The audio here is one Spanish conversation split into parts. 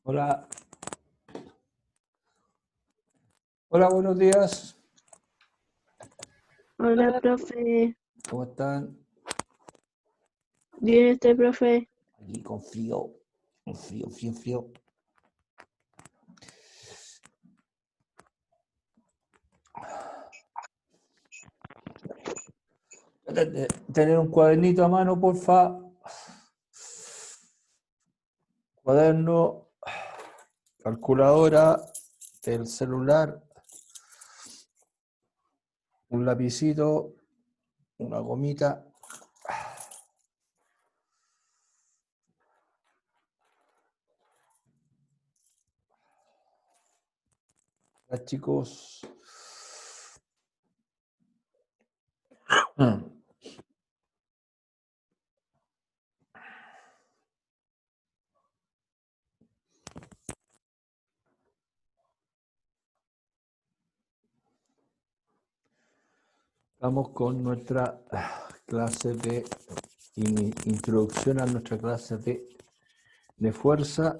Hola, hola, buenos días. Hola, profe. ¿Cómo están? Bien, profe. Aquí con frío, frío. Tener un cuadernito a mano, porfa. Cuaderno, calculadora, el celular, un lapicito, una gomita. Hola, chicos. Vamos con nuestra clase de introducción a nuestra clase de fuerza,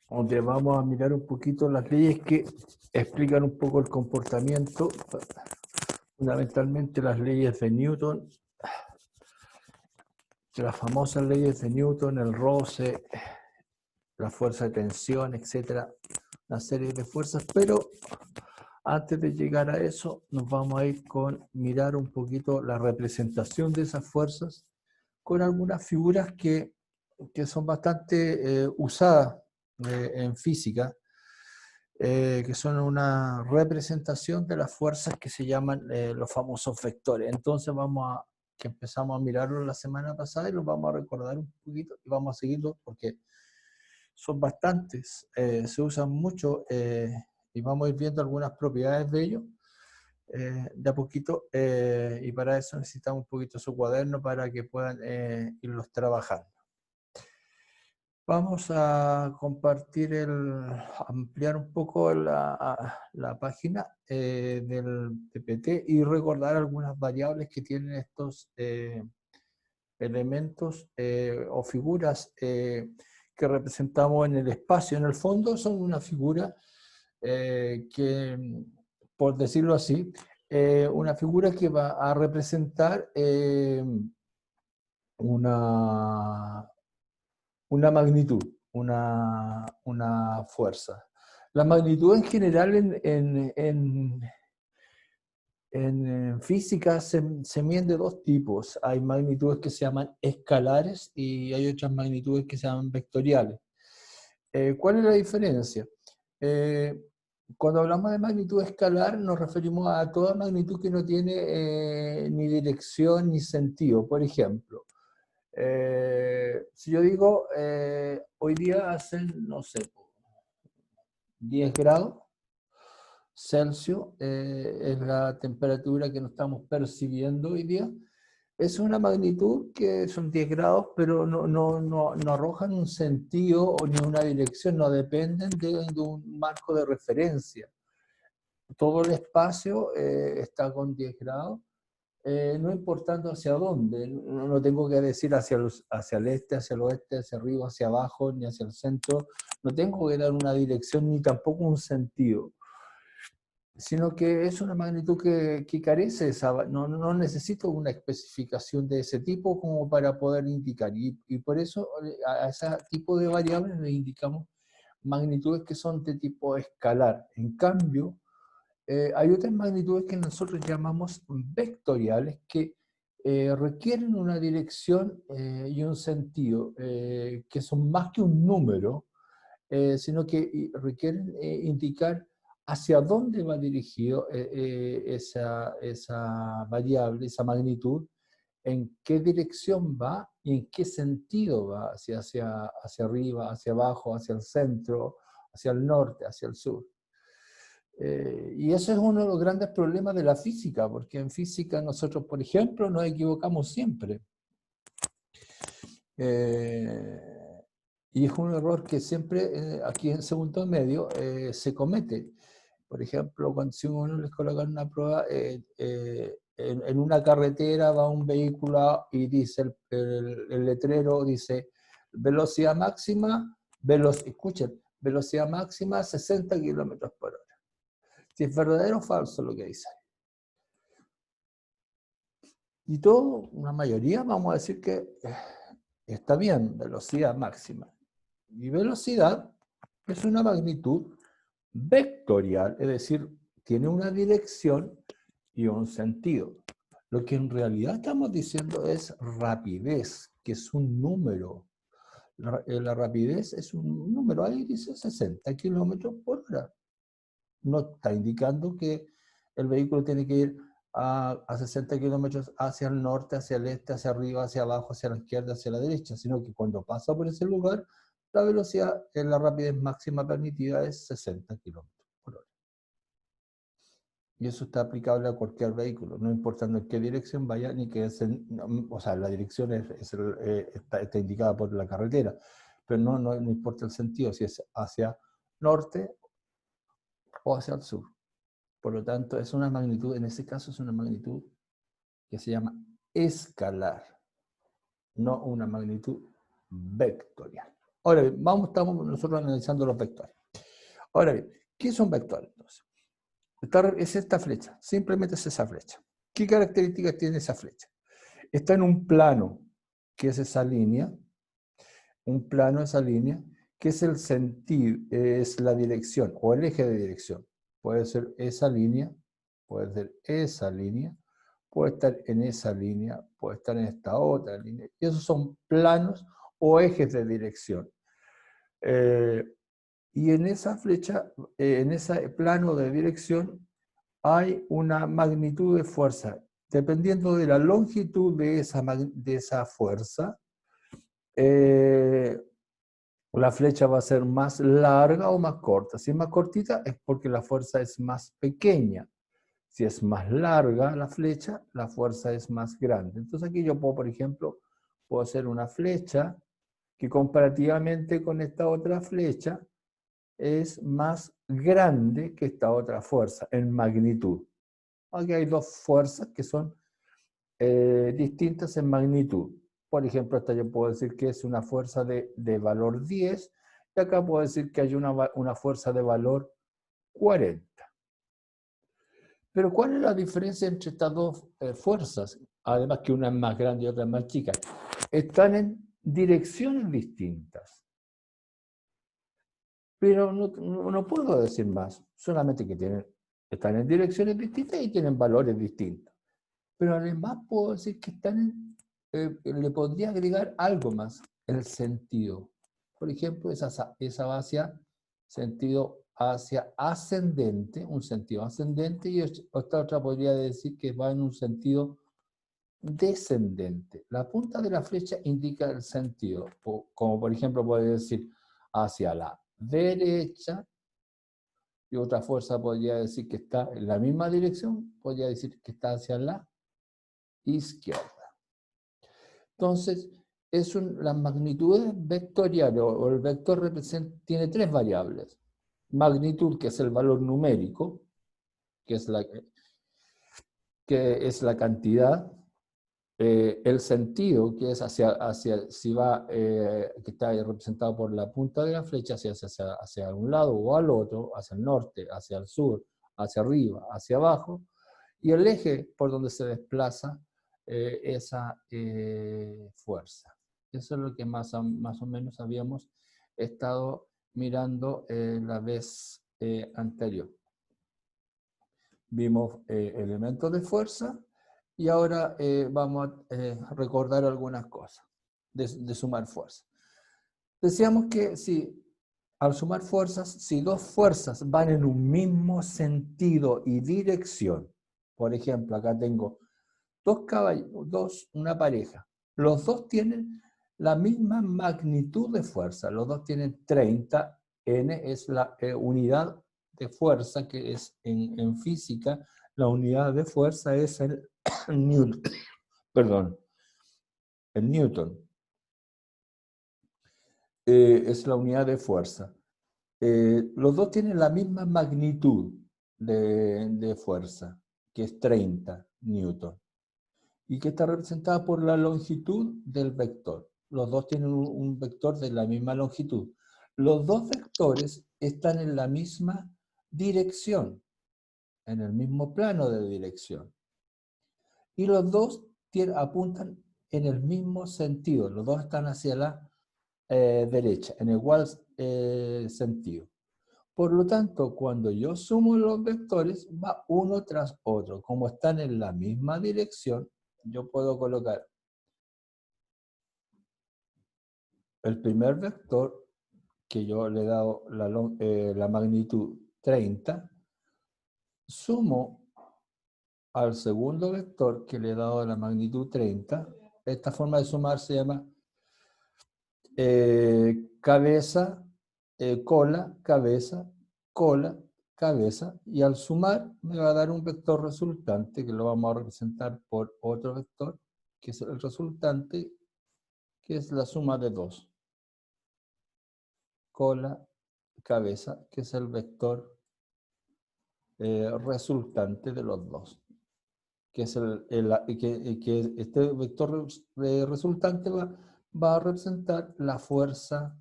donde vamos a mirar un poquito las leyes que explican un poco el comportamiento, fundamentalmente las leyes de Newton, las famosas leyes de Newton, el roce, la fuerza de tensión, etcétera, una serie de fuerzas, pero antes de llegar a eso nos vamos a ir con mirar un poquito la representación de esas fuerzas con algunas figuras que son bastante usadas en física, que son una representación de las fuerzas que se llaman los famosos vectores. Entonces que empezamos a mirarlo la semana pasada y los vamos a recordar un poquito y vamos a seguirlo porque son bastantes, se usan mucho y vamos a ir viendo algunas propiedades de ellos de a poquito y para eso necesitamos un poquito su cuaderno para que puedan irlos trabajando. Vamos a compartir ampliar un poco la página del PPT y recordar algunas variables que tienen estos elementos o figuras que representamos en el espacio. En el fondo son una figura que, por decirlo así, una figura que va a representar una magnitud, una fuerza. La magnitud en general en física se miden de dos tipos. Hay magnitudes que se llaman escalares y hay otras magnitudes que se llaman vectoriales. ¿Cuál es la diferencia? Cuando hablamos de magnitud escalar nos referimos a toda magnitud que no tiene ni dirección ni sentido. Por ejemplo, si yo digo, hoy día hacen, no sé, 10 grados Celsius, es la temperatura que nos estamos percibiendo hoy día, es una magnitud que son 10 grados, pero no arrojan un sentido o ni una dirección, no dependen de un marco de referencia. Todo el espacio está con 10 grados, no importando hacia dónde, no tengo que decir hacia el este, hacia el oeste, hacia arriba, hacia abajo, ni hacia el centro, no tengo que dar una dirección ni tampoco un sentido, sino que es una magnitud que carece, no necesito una especificación de ese tipo como para poder indicar, y por eso a ese tipo de variables le indicamos magnitudes que son de tipo escalar. En cambio, hay otras magnitudes que nosotros llamamos vectoriales que requieren una dirección y un sentido, que son más que un número, sino que requieren indicar hacia dónde va dirigido esa variable, esa magnitud, en qué dirección va y en qué sentido va, hacia arriba, hacia abajo, hacia el centro, hacia el norte, hacia el sur. Y eso es uno de los grandes problemas de la física, porque en física nosotros, por ejemplo, nos equivocamos siempre. Y es un error que siempre aquí en segundo medio se comete. Por ejemplo, cuando si uno les coloca una prueba, en una carretera va un vehículo y dice el letrero dice velocidad máxima, escuchen, velocidad máxima 60 kilómetros por hora. Si es verdadero o falso lo que dice. Y todo, una mayoría, vamos a decir que está bien, velocidad máxima. Y velocidad es una magnitud vectorial, es decir, tiene una dirección y un sentido. Lo que en realidad estamos diciendo es rapidez, que es un número. La rapidez es un número, ahí dice 60 kilómetros por hora. No está indicando que el vehículo tiene que ir a 60 kilómetros hacia el norte, hacia el este, hacia arriba, hacia abajo, hacia la izquierda, hacia la derecha, sino que cuando pasa por ese lugar, la velocidad, la rapidez máxima permitida es 60 kilómetros por hora. Y eso está aplicable a cualquier vehículo, no importando en qué dirección vaya, ni que o sea, la dirección está indicada por la carretera, pero no importa el sentido, si es hacia norte o hacia el sur. Por lo tanto, es una magnitud, en ese caso es una magnitud que se llama escalar, no una magnitud vectorial. Ahora bien, estamos nosotros analizando los vectores. Ahora bien, ¿qué es un vector entonces? Es esta flecha, simplemente es esa flecha. ¿Qué características tiene esa flecha? Está en un plano, que es esa línea, un plano, esa línea, que es el sentido, es la dirección, o el eje de dirección. Puede ser esa línea, puede ser esa línea, puede estar en esa línea, puede estar en esta otra línea. Y esos son planos o ejes de dirección. Y en esa flecha, en ese plano de dirección, hay una magnitud de fuerza. Dependiendo de la longitud de esa fuerza, la flecha va a ser más larga o más corta. Si es más cortita es porque la fuerza es más pequeña. Si es más larga la flecha, la fuerza es más grande. Entonces aquí yo puedo, por ejemplo, puedo hacer una flecha que comparativamente con esta otra flecha es más grande que esta otra fuerza en magnitud. Aquí hay dos fuerzas que son distintas en magnitud. Por ejemplo, esta yo puedo decir que es una fuerza de valor 10 y acá puedo decir que hay una fuerza de valor 40. Pero ¿cuál es la diferencia entre estas dos fuerzas? Además que una es más grande y otra es más chica. Están en direcciones distintas. Pero no puedo decir más, solamente que están en direcciones distintas y tienen valores distintos. Pero además puedo decir que le podría agregar algo más, el sentido. Por ejemplo, esa va hacia sentido hacia ascendente, un sentido ascendente, y esta otra podría decir que va en un sentido descendente. La punta de la flecha indica el sentido, como por ejemplo puede decir hacia la derecha, y otra fuerza podría decir que está en la misma dirección, podría decir que está hacia la izquierda. Entonces, las magnitudes vectoriales o el vector tiene tres variables. Magnitud, que es el valor numérico, que es la cantidad. El sentido, que es si va, que está representado por la punta de la flecha, hacia un lado o al otro, hacia el norte, hacia el sur, hacia arriba, hacia abajo. Y el eje por donde se desplaza esa fuerza. Eso es lo que más o menos habíamos estado mirando la vez anterior. Vimos elementos de fuerza y ahora vamos a recordar algunas cosas de sumar fuerza. Decíamos que al sumar fuerzas, si dos fuerzas van en un mismo sentido y dirección, por ejemplo, acá tengo una pareja. Los dos tienen la misma magnitud de fuerza. Los dos tienen 30. N es la unidad de fuerza, que es en física, la unidad de fuerza es el Newton. Perdón, el Newton. Es la unidad de fuerza. Los dos tienen la misma magnitud de fuerza, que es 30 Newton, y que está representada por la longitud del vector. los dos tienen un vector de la misma longitud. Los dos vectores están en la misma dirección, en el mismo plano de dirección. Y los dos apuntan en el mismo sentido, los dos están hacia la derecha, en igual sentido. Por lo tanto, cuando yo sumo los vectores, va uno tras otro. Como están en la misma dirección, yo puedo colocar el primer vector, que yo le he dado la magnitud 30, sumo al segundo vector que le he dado la magnitud 30. Esta forma de sumar se llama cabeza, cola, cabeza, cola, cabeza, y al sumar me va a dar un vector resultante que lo vamos a representar por otro vector, que es el resultante, que es la suma de 2. Cola, cabeza, que es el vector resultante de los dos. Que es que este vector resultante va a representar la fuerza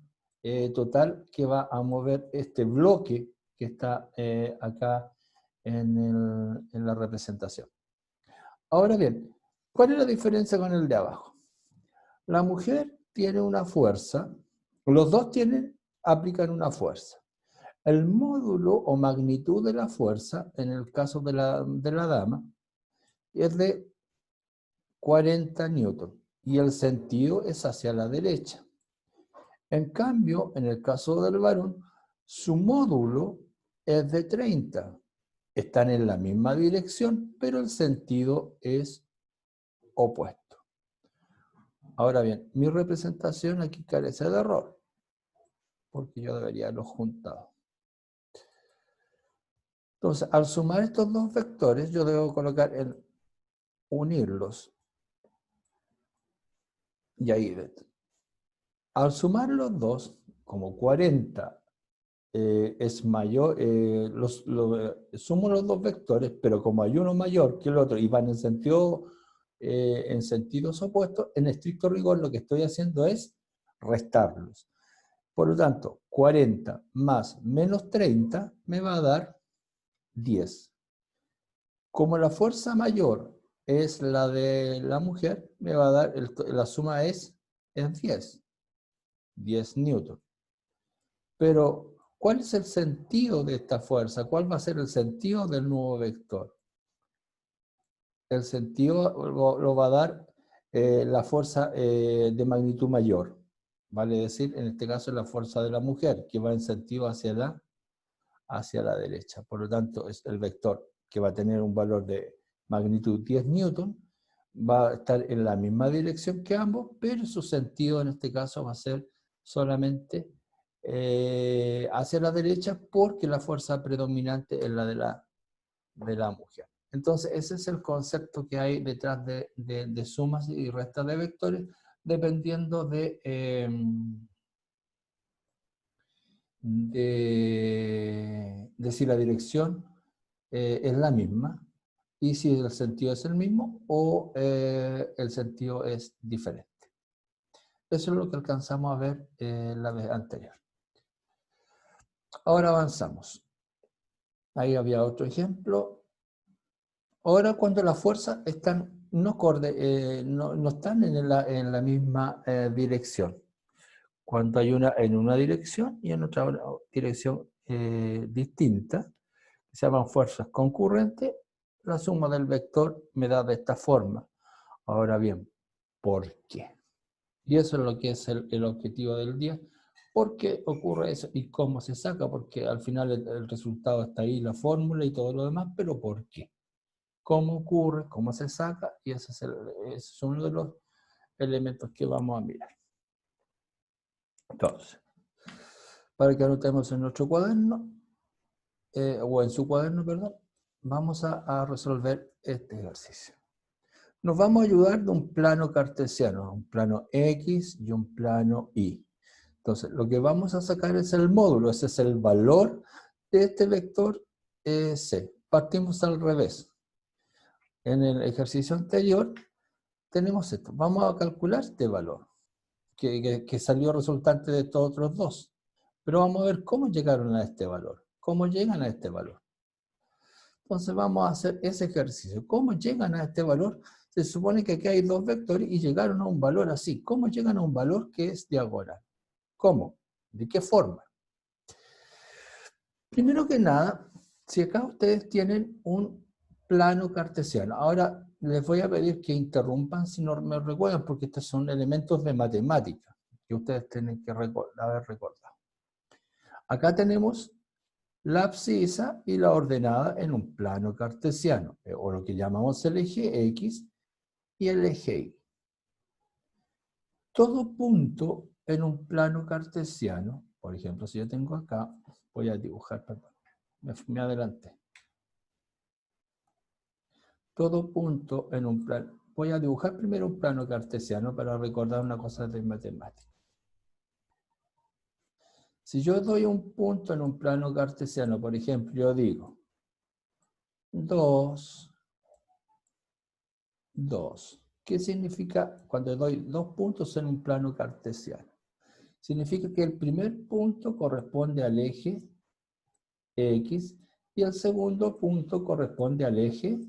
total que va a mover este bloque que está acá en la representación. Ahora bien, ¿cuál es la diferencia con el de abajo? La mujer tiene una fuerza, los dos aplican una fuerza. El módulo o magnitud de la fuerza, en el caso de la dama, es de 40 newton y el sentido es hacia la derecha. En cambio, en el caso del varón, su módulo es de 30. Están en la misma dirección, pero el sentido es opuesto. Ahora bien, mi representación aquí carece de error, porque yo debería haberlos juntado. Entonces, al sumar estos dos vectores, yo debo colocar unirlos. Y ahí, al sumar los dos, como 40 es mayor, sumo los dos vectores, pero como hay uno mayor que el otro y van en sentidos opuestos, en estricto rigor lo que estoy haciendo es restarlos. Por lo tanto, 40 más menos 30 me va a dar 10. Como la fuerza mayor es la de la mujer, me va a dar, la suma es 10 newton. Pero, ¿cuál es el sentido de esta fuerza? ¿Cuál va a ser el sentido del nuevo vector? El sentido lo va a dar la fuerza de magnitud mayor. Vale decir, en este caso, la fuerza de la mujer, que va en sentido hacia la derecha. Por lo tanto, es el vector que va a tener un valor de magnitud 10 newton, va a estar en la misma dirección que ambos, pero su sentido en este caso va a ser solamente hacia la derecha, porque la fuerza predominante es la de la mujer. Entonces, ese es el concepto que hay detrás de sumas y restas de vectores, dependiendo de si la dirección es la misma, y si el sentido es el mismo o el sentido es diferente. Eso es lo que alcanzamos a ver la vez anterior. Ahora avanzamos. Ahí había otro ejemplo. Ahora, cuando las fuerzas no están en la misma dirección. Cuando hay una en una dirección y en otra dirección distinta, que se llaman fuerzas concurrentes, la suma del vector me da de esta forma. Ahora bien, ¿por qué? Y eso es lo que es el objetivo del día. ¿Por qué ocurre eso y cómo se saca? Porque al final el resultado está ahí, la fórmula y todo lo demás, pero ¿por qué? ¿Cómo ocurre? ¿Cómo se saca? Y ese es uno de los elementos que vamos a mirar. Entonces, para que anotemos en nuestro cuaderno, o en su cuaderno, perdón, vamos a resolver este ejercicio. Nos vamos a ayudar de un plano cartesiano, un plano X y un plano Y. Entonces, lo que vamos a sacar es el módulo, ese es el valor de este vector C. Partimos al revés. En el ejercicio anterior tenemos esto. Vamos a calcular este valor. que salió resultante de estos otros dos. Pero vamos a ver cómo llegaron a este valor. ¿Cómo llegan a este valor? Entonces vamos a hacer ese ejercicio. ¿Cómo llegan a este valor? Se supone que aquí hay dos vectores y llegaron a un valor así. ¿Cómo llegan a un valor que es diagonal? ¿Cómo? ¿De qué forma? Primero que nada, si acá ustedes tienen un plano cartesiano, ahora les voy a pedir que interrumpan si no me recuerdan, porque estos son elementos de matemática que ustedes tienen que haber recordado. Acá tenemos la abscisa y la ordenada en un plano cartesiano, o lo que llamamos el eje X y el eje Y. Todo punto en un plano cartesiano, por ejemplo, si yo tengo acá, voy a dibujar, perdón, me adelanté. Todo punto en un plano. Voy a dibujar primero un plano cartesiano para recordar una cosa de matemática. Si yo doy un punto en un plano cartesiano, por ejemplo, yo digo 2, 2. ¿Qué significa cuando doy dos puntos en un plano cartesiano? Significa que el primer punto corresponde al eje X y el segundo punto corresponde al eje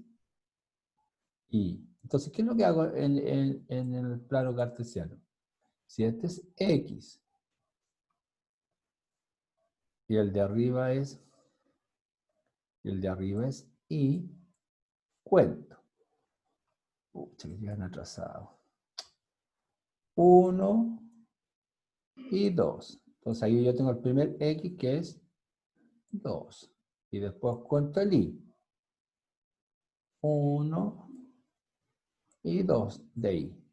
Y. Entonces, ¿qué es lo que hago en el plano cartesiano? Si este es X y el de arriba es Y, cuento. Pucha, que llegan atrasados. 1 y 2. Entonces ahí yo tengo el primer X que es 2. Y después cuento el Y. 1 y 2 de Y.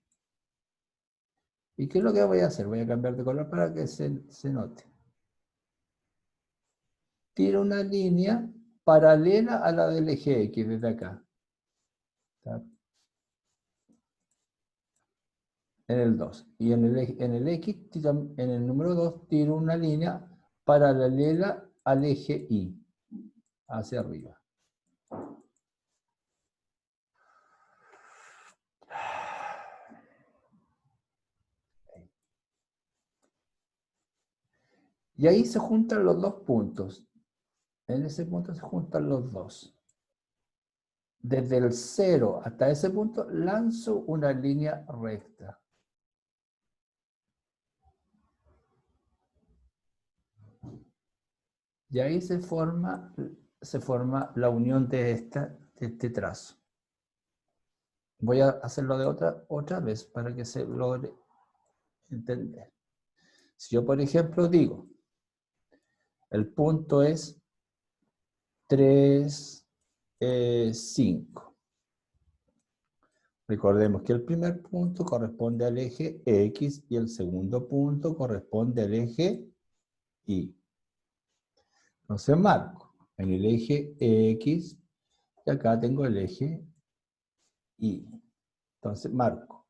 ¿Y qué es lo que voy a hacer? Voy a cambiar de color para que se note. Tiro una línea paralela a la del eje X desde acá. ¿Está? En el 2. Y en el X, en el número 2, tiro una línea paralela al eje Y, hacia arriba. Y ahí se juntan los dos puntos. En ese punto se juntan los dos. Desde el 0 hasta ese punto lanzo una línea recta. Y ahí se forma la unión de este trazo. Voy a hacerlo de otra vez para que se logre entender. Si yo, por ejemplo, digo, el punto es 3, 5. Recordemos que el primer punto corresponde al eje X y el segundo punto corresponde al eje Y. Entonces marco en el eje X y acá tengo el eje Y. Entonces marco.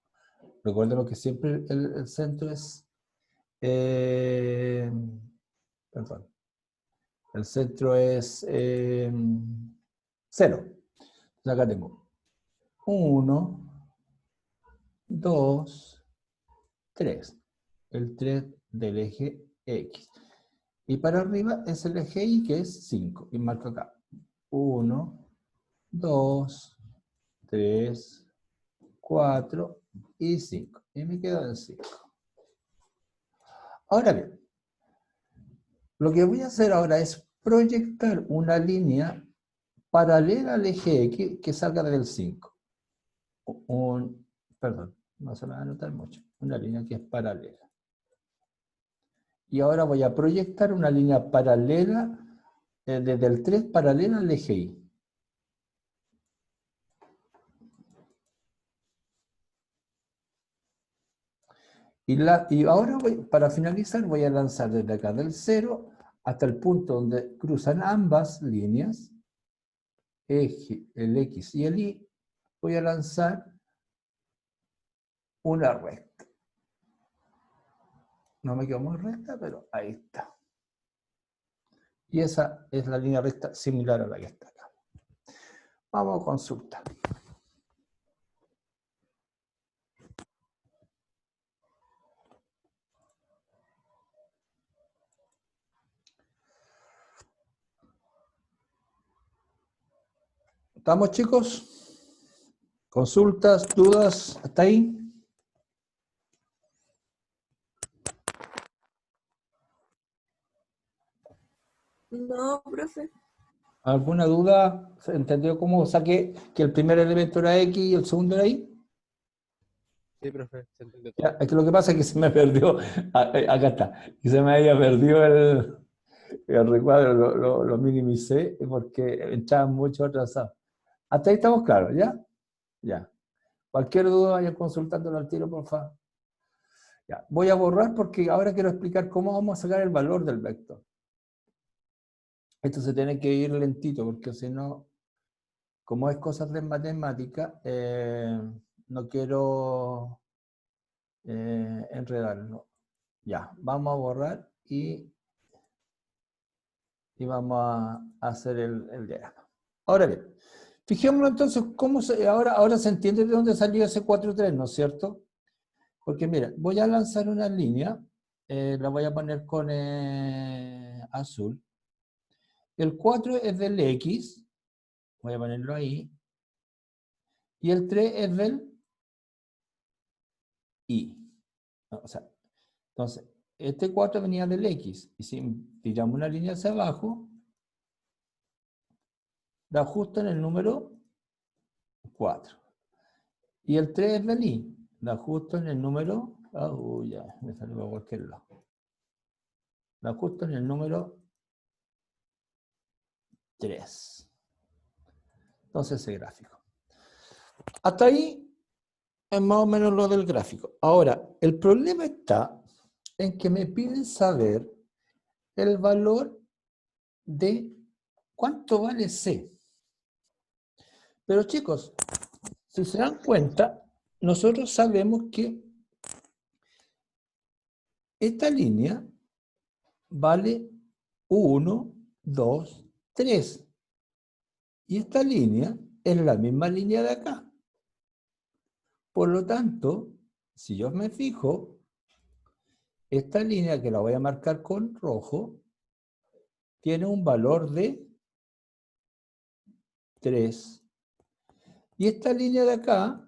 Recuerden que siempre el centro es... perdón. El centro es 0. Entonces acá tengo 1, 2, 3. El 3 del eje X. Y para arriba es el eje Y, que es 5. Y marco acá. 1, 2, 3, 4 y 5. Y me quedo en 5. Ahora bien, lo que voy a hacer ahora es proyectar una línea paralela al eje X que salga del 5. Perdón, no se me va a notar mucho. Una línea que es paralela. Y ahora voy a proyectar una línea paralela, desde el 3 paralela al eje Y. Y ahora para finalizar voy a lanzar desde acá del 0 hasta el punto donde cruzan ambas líneas, el X y el Y, voy a lanzar una recta. No me quedo muy recta, pero ahí está. Y esa es la línea recta similar a la que está acá. Vamos a consultar. ¿Estamos, chicos? ¿Consultas, dudas? ¿Hasta ahí? No, profe. ¿Alguna duda? ¿Se entendió cómo saqué que el primer elemento era X y el segundo era Y? Sí, profe, se entendió todo. Ya, es que lo que pasa es que se me perdió, acá está, y se me había perdido el recuadro, lo minimicé porque entraban mucho atrasados. Hasta ahí estamos claros, ¿ya? Ya. Cualquier duda vayan consultándolo al tiro, por favor. Ya. Voy a borrar porque ahora quiero explicar cómo vamos a sacar el valor del vector. Esto se tiene que ir lentito porque si no, como es cosas de matemática, no quiero enredarlo. Ya, vamos a borrar y vamos a hacer el diagrama. Ahora bien, fijémonos entonces cómo ahora se entiende de dónde salió ese 4,3, ¿no es cierto? Porque mira, voy a lanzar una línea, la voy a poner con azul. El 4 es del X, voy a ponerlo ahí, y el 3 es del Y. No, o sea, entonces, este 4 venía del X, y si tiramos una línea hacia abajo, da justo en el número 4. Y el 3 es del Y, da justo en el número, ya, me salió por cualquier lado. Da justo en el número 3. Entonces ese gráfico. Hasta ahí es más o menos lo del gráfico. Ahora, el problema está en que me piden saber el valor de cuánto vale C. Pero chicos, si se dan cuenta, nosotros sabemos que esta línea vale 1, 2, 3. Y esta línea es la misma línea de acá. Por lo tanto, si yo me fijo, esta línea que la voy a marcar con rojo, tiene un valor de 3. Y esta línea de acá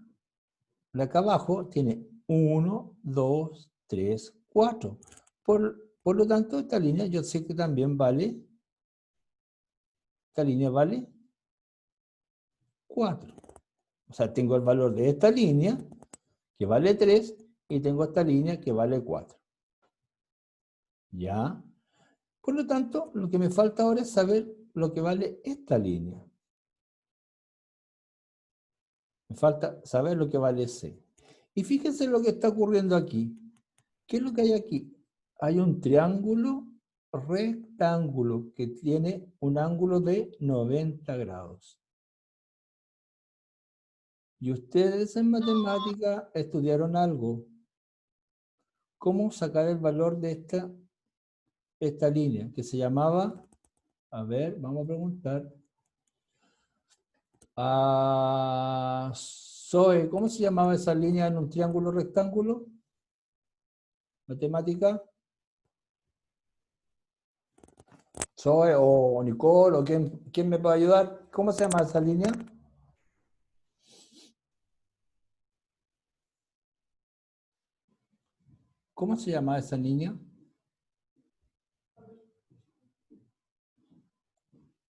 abajo, tiene 1, 2, 3, 4. Por lo tanto, esta línea yo sé que también vale, esta línea vale 4. O sea, tengo el valor de esta línea, que vale 3, y tengo esta línea que vale 4. ¿Ya? Por lo tanto, lo que me falta ahora es saber lo que vale esta línea. Me falta saber lo que vale C. Y fíjense lo que está ocurriendo aquí. ¿Qué es lo que hay aquí? Hay un triángulo rectángulo que tiene un ángulo de 90 grados. Y ustedes en matemática estudiaron algo. ¿Cómo sacar el valor de esta línea? Que se llamaba, a ver, vamos a preguntar. Zoe, ¿cómo se llamaba esa línea en un triángulo rectángulo? ¿Matemática? Zoe o Nicole, o quién me puede ayudar. ¿Cómo se llama esa línea? ¿Cómo se llama esa línea?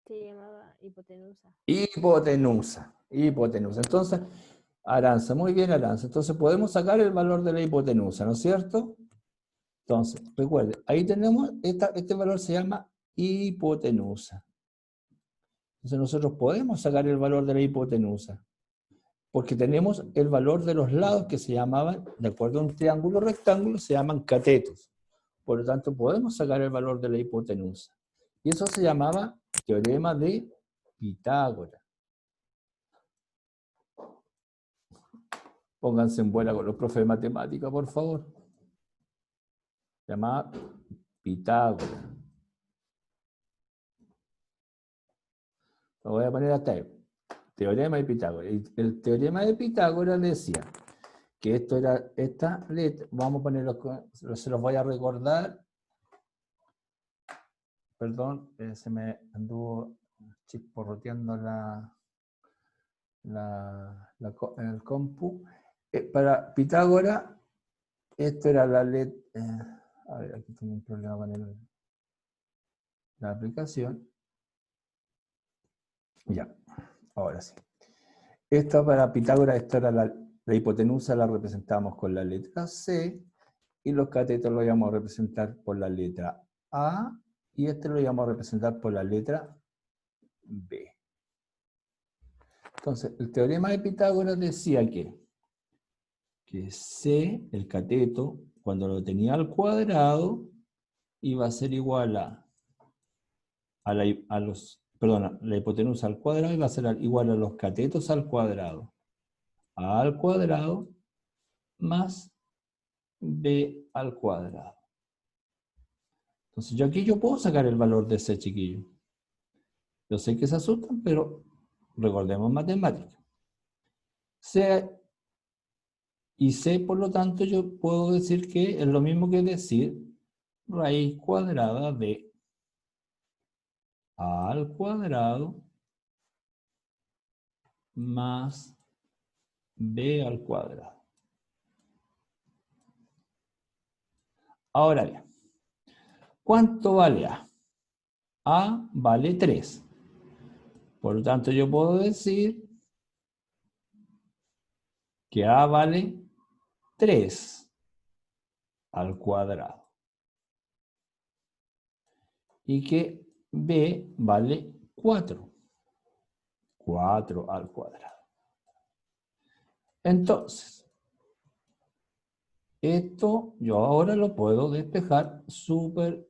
Se llamaba hipotenusa. Hipotenusa. Hipotenusa. Entonces, Aranza, muy bien, Aranza. Entonces podemos sacar el valor de la hipotenusa, ¿no es cierto? Entonces, recuerde, ahí tenemos, este valor se llama hipotenusa. Entonces nosotros podemos sacar el valor de la hipotenusa, porque tenemos el valor de los lados que se llamaban, de acuerdo a un triángulo rectángulo, se llaman catetos. Por lo tanto, podemos sacar el valor de la hipotenusa. Y eso se llamaba teorema de Pitágoras. Pónganse en buena con los profes de matemática, por favor. Se llamaba Pitágoras. Lo voy a poner hasta ahí. Teorema de Pitágoras. El teorema de Pitágoras decía que esto era esta letra. Vamos a ponerlo, se los voy a recordar. Perdón, se me anduvo chisporroteando la... en el compu. Para Pitágoras, esto era la letra... a ver, aquí tengo un problema con la aplicación. Ya, ahora sí. Esto para Pitágoras, esto era la hipotenusa, la representamos con la letra C, y los catetos lo íbamos a representar por la letra A, y este lo íbamos a representar por la letra B. Entonces, el teorema de Pitágoras decía que C, el cateto, cuando lo tenía al cuadrado, iba a ser igual la hipotenusa al cuadrado iba a ser igual a los catetos al cuadrado. A al cuadrado más B al cuadrado. Entonces, aquí yo puedo sacar el valor de C, chiquillo. Yo sé que se asustan, pero recordemos matemáticas. C y C, por lo tanto, yo puedo decir que es lo mismo que decir raíz cuadrada de A al cuadrado más B al cuadrado. Ahora bien, ¿cuánto vale A? A vale 3. Por lo tanto, yo puedo decir que A vale 3 al cuadrado. Y que B vale 4. 4 al cuadrado. Entonces, esto yo ahora lo puedo despejar súper.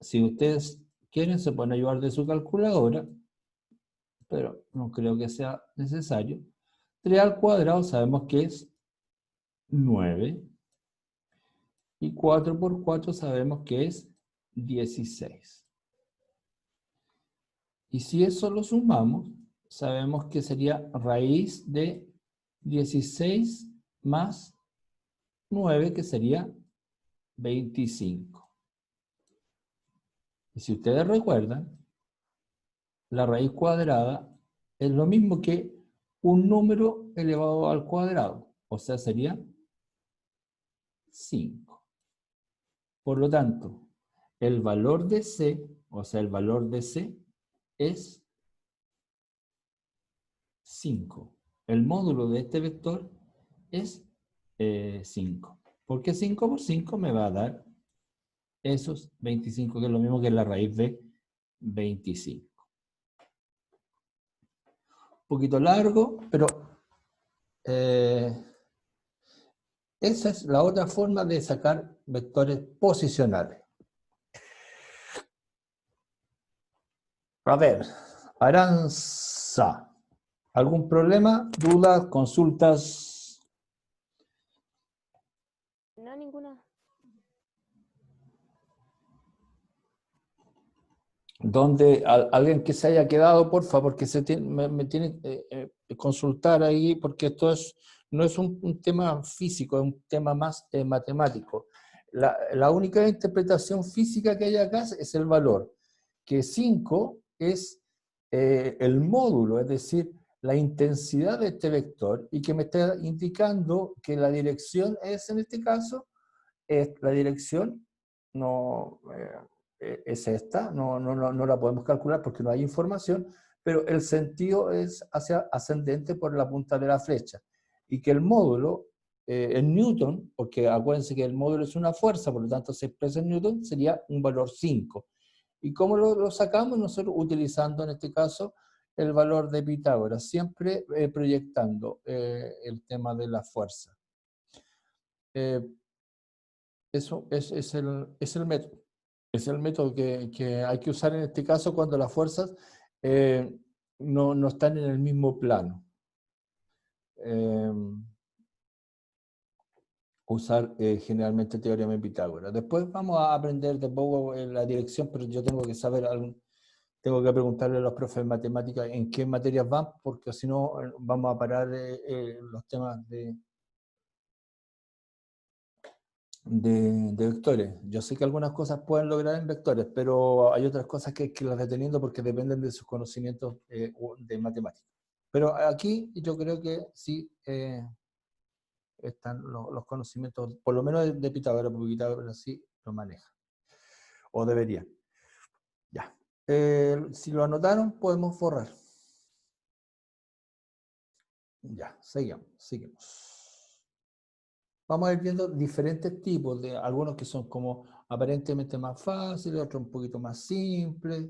Si ustedes quieren, se pueden ayudar de su calculadora, pero no creo que sea necesario. 3 al cuadrado sabemos que es 9. Y 4 por 4 sabemos que es 16. Y si eso lo sumamos, sabemos que sería raíz de 16 más 9, que sería 25. Y si ustedes recuerdan, la raíz cuadrada es lo mismo que un número elevado al cuadrado. O sea, sería 5. Por lo tanto, el valor de C, o sea, el valor de C es 5. El módulo de este vector es 5. Porque 5 por 5 me va a dar esos 25, que es lo mismo que la raíz de 25. Un poquito largo, pero esa es la otra forma de sacar vectores posicionales. A ver, Aranza. ¿Algún problema? ¿Dudas? ¿Consultas? No, ninguna. Donde alguien que se haya quedado, por favor, que me tiene que consultar ahí, porque esto no es un tema físico, es un tema más matemático. La única interpretación física que hay acá es el valor, que 5 es el módulo, es decir, la intensidad de este vector, y que me está indicando que la dirección es, en este caso, la dirección no... es esta, no la podemos calcular porque no hay información, pero el sentido es hacia ascendente por la punta de la flecha. Y que el módulo, en Newton, porque acuérdense que el módulo es una fuerza, por lo tanto se expresa en Newton, sería un valor 5. ¿Y cómo lo sacamos? Nosotros utilizando en este caso el valor de Pitágoras, siempre proyectando el tema de la fuerza. Eso es el método. Es el método que hay que usar en este caso cuando las fuerzas no están en el mismo plano. Usar generalmente teorema de Pitágoras. Después vamos a aprender de poco la dirección, pero yo tengo que saber, tengo que preguntarle a los profes de matemáticas en qué materias van, porque si no vamos a parar los temas de vectores. Yo sé que algunas cosas pueden lograr en vectores, pero hay otras cosas que hay que las deteniendo porque dependen de sus conocimientos de matemáticas. Pero aquí yo creo que sí están los conocimientos, por lo menos de Pitágoras, porque Pitágoras sí lo maneja, o debería. Ya. Si lo anotaron, podemos borrar. Ya, seguimos. Vamos a ir viendo diferentes tipos, de algunos que son como aparentemente más fáciles, otros un poquito más simples.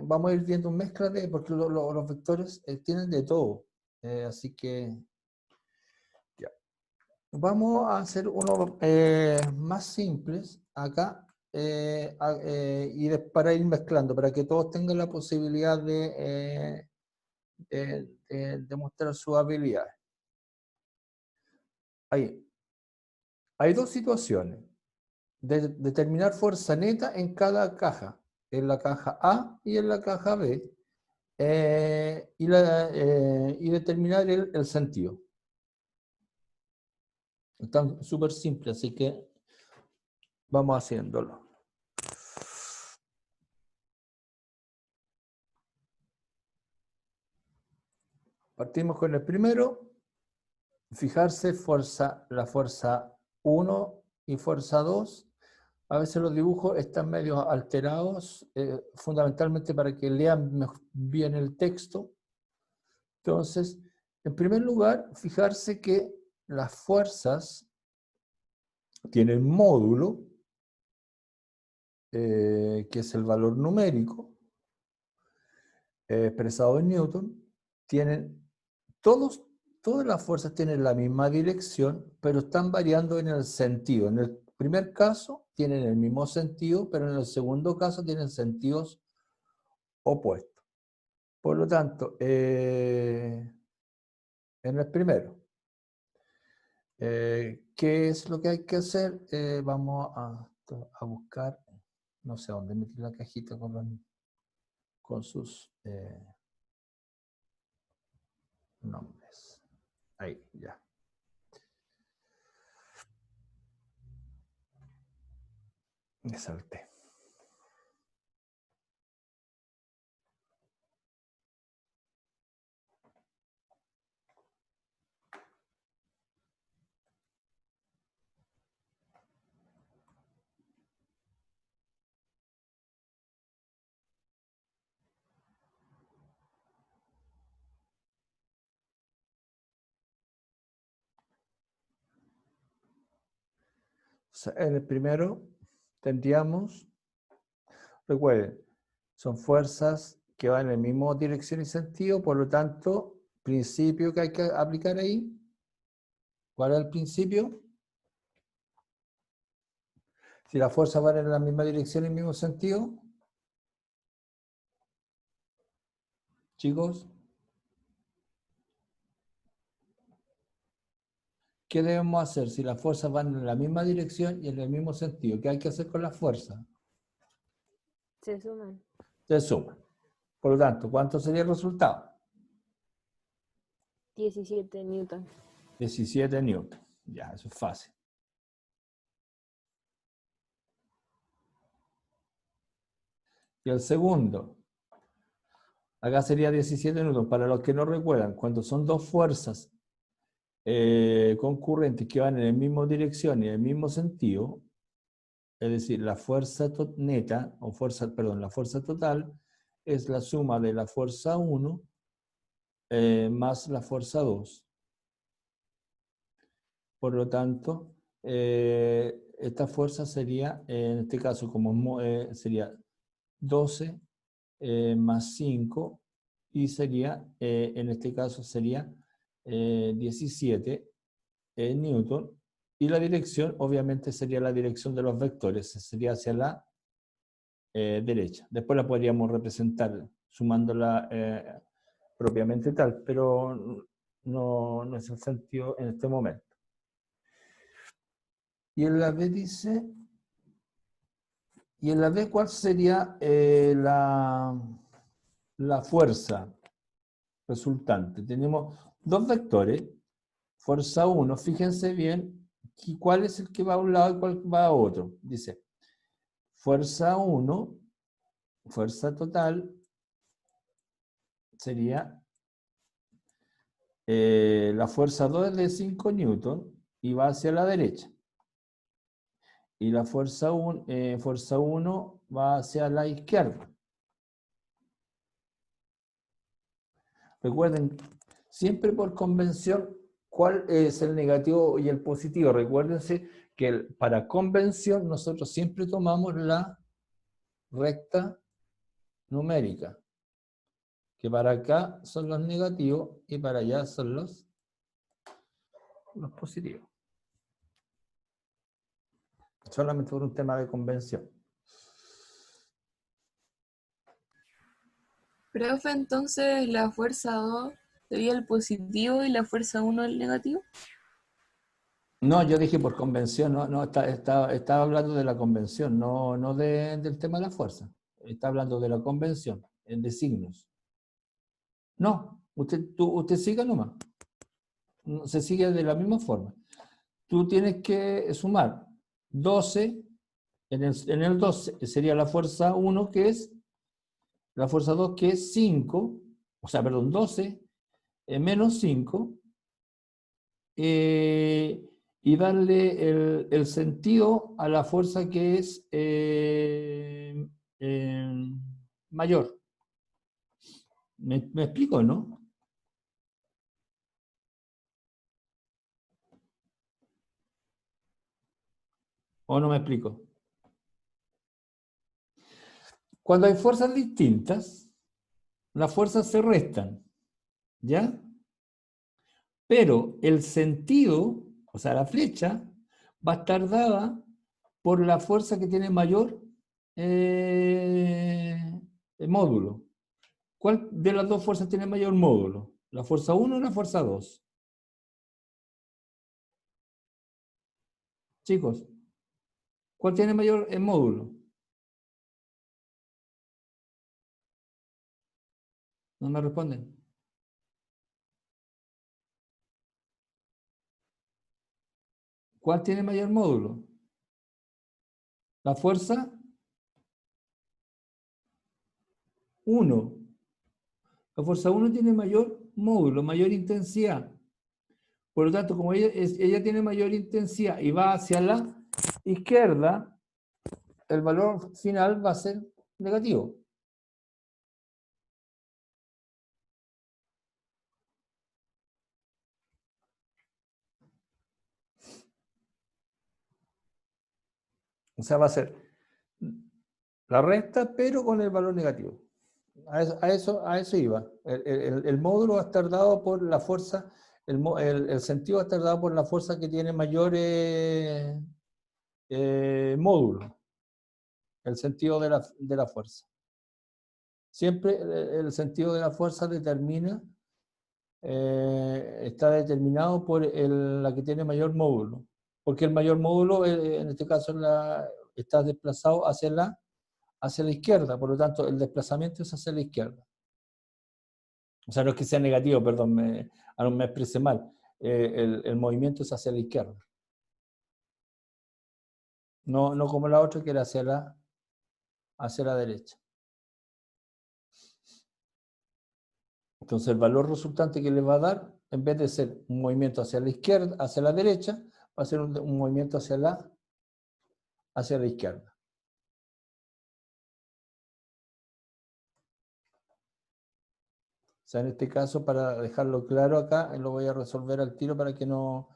Vamos a ir viendo mezclas de, porque los vectores tienen de todo. Así que ya. Vamos a hacer unos más simples acá para ir mezclando, para que todos tengan la posibilidad de demostrar sus habilidades. Ahí. Hay dos situaciones. Determinar fuerza neta en cada caja, en la caja A y en la caja B, y determinar el sentido. Están súper simple, así que vamos haciéndolo. Partimos con el primero. Fijarse la fuerza 1 y fuerza 2. A veces los dibujos están medio alterados, fundamentalmente para que lean bien el texto. Entonces, en primer lugar, fijarse que las fuerzas tienen módulo, que es el valor numérico, expresado en Newton. Todas las fuerzas tienen la misma dirección, pero están variando en el sentido. En el primer caso tienen el mismo sentido, pero en el segundo caso tienen sentidos opuestos. Por lo tanto, en el primero, ¿qué es lo que hay que hacer? Vamos a buscar, no sé dónde metí la cajita con sus nombres. Ahí, ya. Me salté. En el primero tendríamos, recuerden, son fuerzas que van en la misma dirección y sentido, por lo tanto, principio que hay que aplicar ahí. ¿Cuál es el principio? Si las fuerzas van en la misma dirección y el mismo sentido, chicos, ¿qué debemos hacer si las fuerzas van en la misma dirección y en el mismo sentido? ¿Qué hay que hacer con las fuerzas? Se suman. Se suman. Por lo tanto, ¿cuánto sería el resultado? 17 newton. 17 newton. Ya, eso es fácil. Y el segundo, acá sería 17 newton. Para los que no recuerdan, cuando son dos fuerzas concurrentes que van en la misma dirección y en el mismo sentido, es decir, la fuerza neta, o la fuerza total, es la suma de la fuerza 1 más la fuerza 2. Por lo tanto, esta fuerza sería, en este caso, sería 12 más 5, y sería, en este caso sería 17 newton, y la dirección obviamente sería la dirección de los vectores, sería hacia la derecha. Después la podríamos representar sumándola propiamente tal, pero no es el sentido en este momento. Y en la B dice, ¿y en la B cuál sería la fuerza resultante? Tenemos dos vectores, fuerza 1, fíjense bien cuál es el que va a un lado y cuál va a otro. Dice, fuerza 1, fuerza total, sería La fuerza 2 es de 5 newton y va hacia la derecha. Y la fuerza 1 va hacia la izquierda. Recuerden, siempre por convención, ¿cuál es el negativo y el positivo? Recuérdense que para convención nosotros siempre tomamos la recta numérica, que para acá son los negativos y para allá son los positivos. Solamente por un tema de convención. Profe, entonces la fuerza 2 sería el positivo y la fuerza 1 el negativo. No, yo dije por convención, no, estaba hablando de la convención, no del tema de la fuerza. Está hablando de la convención, de signos. No, usted siga nomás. Se sigue de la misma forma. Tú tienes que sumar 12, en el 12 sería la fuerza 1 que es, la fuerza 2 que es 5, o sea, perdón, 12 menos 5, y darle el sentido a la fuerza que es mayor. ¿Me explico, no? ¿O no me explico? Cuando hay fuerzas distintas, las fuerzas se restan, ¿ya? Pero el sentido, o sea, la flecha, va a estar dada por la fuerza que tiene mayor módulo. ¿Cuál de las dos fuerzas tiene mayor módulo? ¿La fuerza 1 o la fuerza 2? Chicos, ¿cuál tiene mayor módulo? No me responden. ¿Cuál tiene mayor módulo? La fuerza 1. La fuerza 1 tiene mayor módulo, mayor intensidad. Por lo tanto, como ella tiene mayor intensidad y va hacia la izquierda, el valor final va a ser negativo. O sea, va a ser la recta, pero con el valor negativo. A eso iba. El módulo va a estar dado por la fuerza, el sentido va a estar dado por la fuerza que tiene mayor módulo. El sentido de la fuerza. Siempre el sentido de la fuerza está determinado por la que tiene mayor módulo. Porque el mayor módulo, en este caso, está desplazado hacia la izquierda, por lo tanto, el desplazamiento es hacia la izquierda. O sea, no es que sea negativo, perdón, no me expresé mal. El movimiento es hacia la izquierda. No como la otra que era hacia la derecha. Entonces, el valor resultante que le va a dar, en vez de ser un movimiento hacia la izquierda, hacia la derecha, va a ser un movimiento hacia la izquierda. O sea, en este caso, para dejarlo claro acá, lo voy a resolver al tiro para que no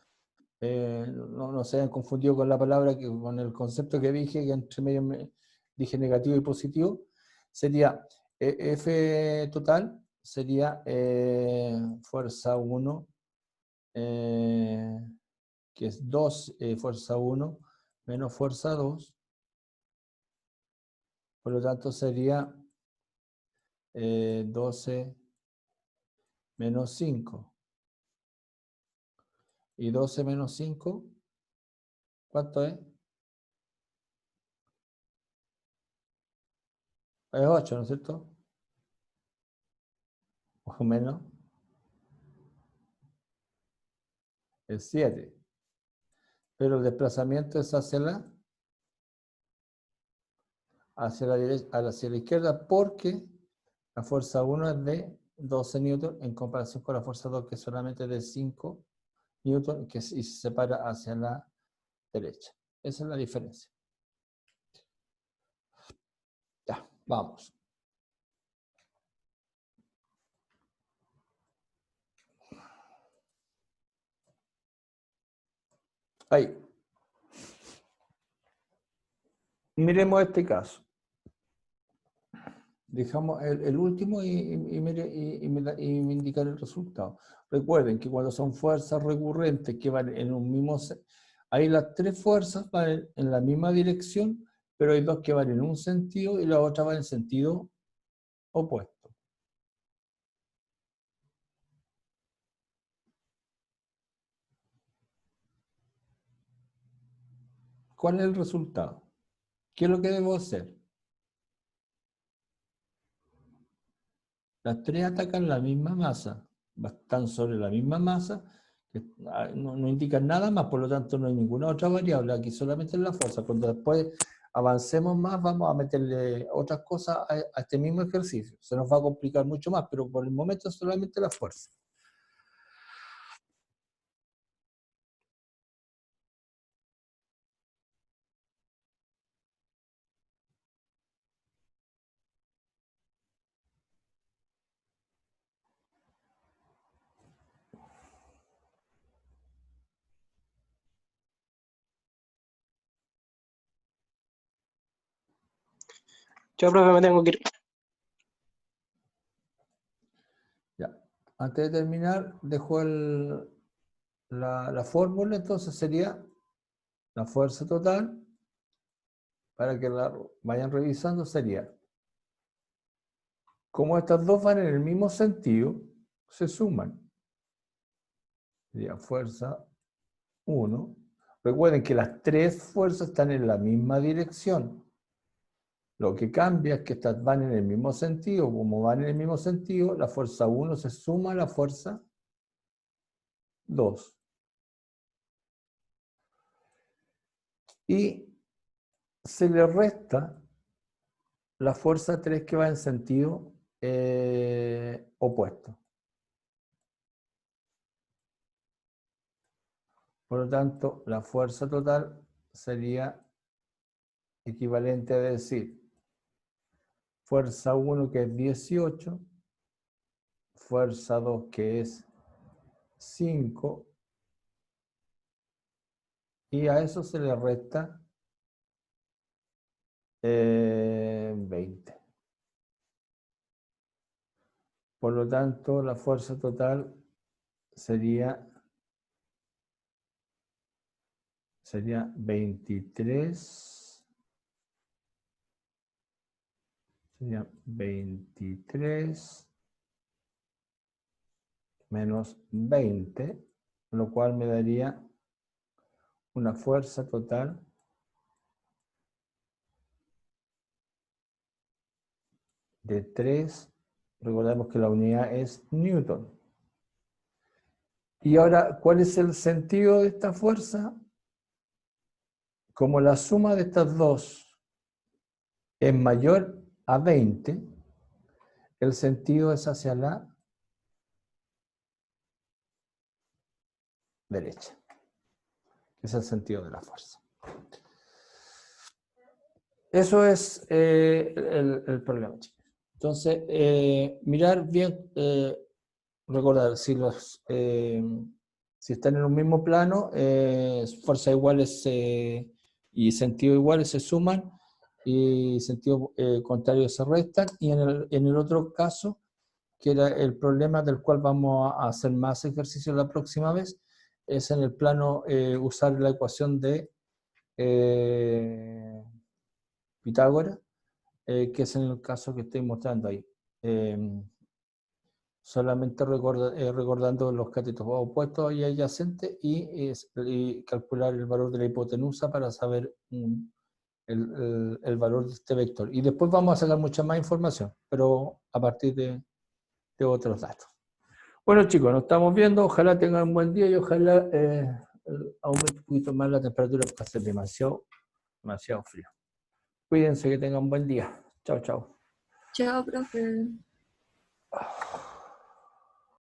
se hayan confundido con la palabra, con el concepto que dije, que entre medio dije negativo y positivo. Sería F total, sería fuerza 1, que es 2 fuerza 1 menos fuerza 2. Por lo tanto, sería 12 menos 5. Y 12 menos 5, ¿cuánto es? Es 8, ¿no es cierto? Más o menos. Es 7. Pero el desplazamiento es hacia la derecha, hacia la izquierda, porque la fuerza 1 es de 12 newton en comparación con la fuerza 2 que es solamente de 5 newton y se separa hacia la derecha. Esa es la diferencia. Ya, vamos. Ahí. Miremos este caso. Dejamos el último y me indicar el resultado. Recuerden que cuando son fuerzas recurrentes que van en un mismo... Ahí las tres fuerzas van en la misma dirección, pero hay dos que van en un sentido y la otra va en sentido opuesto. ¿Cuál es el resultado? ¿Qué es lo que debo hacer? Las tres atacan la misma masa, están sobre la misma masa, que no indican nada más, por lo tanto no hay ninguna otra variable, aquí solamente es la fuerza. Cuando después avancemos más, vamos a meterle otras cosas a este mismo ejercicio. Se nos va a complicar mucho más, pero por el momento es solamente la fuerza. Yo, profe, me tengo que ir. Ya. Antes de terminar, dejo la fórmula, entonces sería la fuerza total, para que la vayan revisando, sería, como estas dos van en el mismo sentido, se suman. Sería fuerza 1. Recuerden que las tres fuerzas están en la misma dirección. Lo que cambia es que estas van en el mismo sentido. Como van en el mismo sentido, la fuerza 1 se suma a la fuerza 2. Y se le resta la fuerza 3 que va en sentido opuesto. Por lo tanto, la fuerza total sería equivalente a decir fuerza 1 que es 18, fuerza 2 que es 5, y a eso se le resta 20. Por lo tanto, la fuerza total sería 23. Sería 23 menos 20, lo cual me daría una fuerza total de 3. Recordemos que la unidad es Newton. Y ahora, ¿cuál es el sentido de esta fuerza? Como la suma de estas dos es mayor a 20, el sentido es hacia la derecha. Es el sentido de la fuerza. Eso es el problema, chicos. Entonces, mirar bien, recordar, si están en un mismo plano, fuerzas iguales y sentido iguales se suman, y sentido contrario se restan, y en el otro caso, que era el problema del cual vamos a hacer más ejercicio la próxima vez, es en el plano usar la ecuación de Pitágoras, que es en el caso que estoy mostrando ahí. Solamente recordando los catetos opuestos y adyacentes y calcular el valor de la hipotenusa para saber el valor de este vector. Y después vamos a sacar mucha más información, pero a partir de otros datos. Bueno, chicos, nos estamos viendo. Ojalá tengan un buen día y ojalá aumente un poquito más la temperatura porque hace demasiado frío. Cuídense, que tengan un buen día. Chao, chao. Chao, profe.